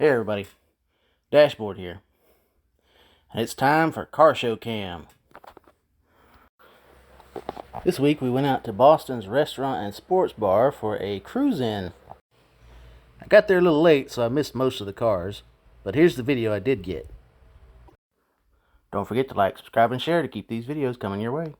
Hey everybody, Dashboard here, and it's time for Car Show Cam. This week we went out to Boston's Restaurant and Sports Bar for a cruise-in. I got there a little late, so I missed most of the cars, but here's the video I did get. Don't forget to like, subscribe, and share to keep these videos coming your way.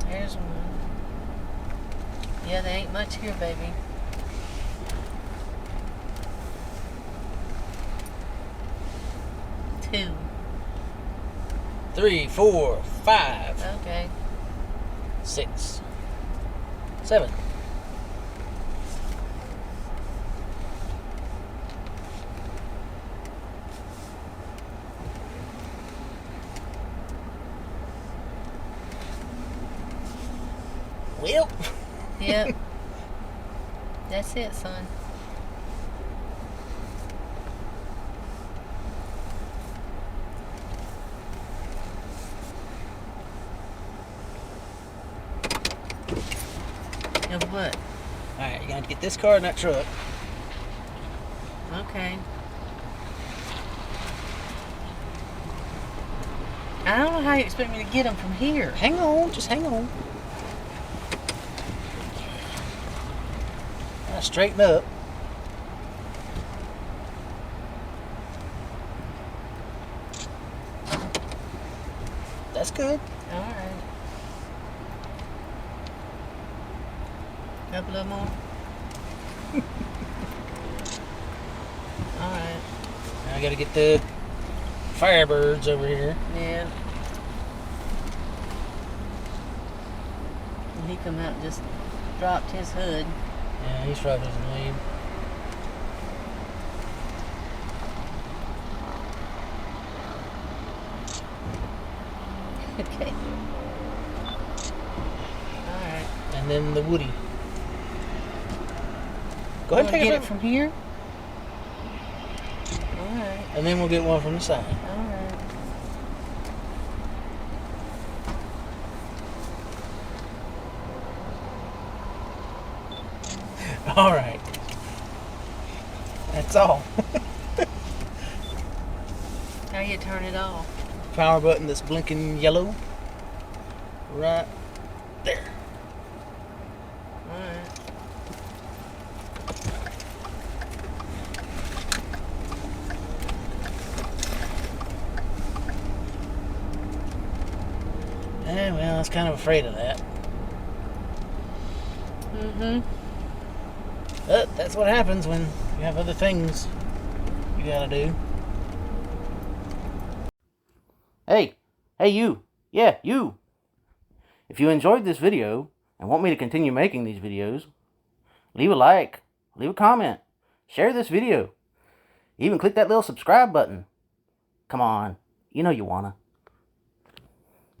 There's one. Yeah, there ain't much here, baby. Two. 3, 4, 5, Okay. 6, 7. Well. Yep. That's it, son. Of what? Alright, you're going to get this car in that truck. Okay. I don't know how you expect me to get them from here. Hang on, just hang on. Now straighten up. That's good. All right. Up a little more. All right. Now I gotta get the Firebirds over here. Yeah. And he come out and just dropped his hood. Yeah, he's probably doesn't leave. Okay. All right. And then the Woody. Go ahead and take get it it from here. All right. and then we'll get one from the side. All right. All right. That's all. How you turn it off? Power button that's blinking yellow. Right there. All right. Yeah, well, I was kind of afraid of that. Mm-hmm. But that's what happens when you have other things you gotta do. Hey you! Yeah, you! If you enjoyed this video and want me to continue making these videos, leave a like, leave a comment, share this video, even click that little subscribe button. Come on, you know you wanna.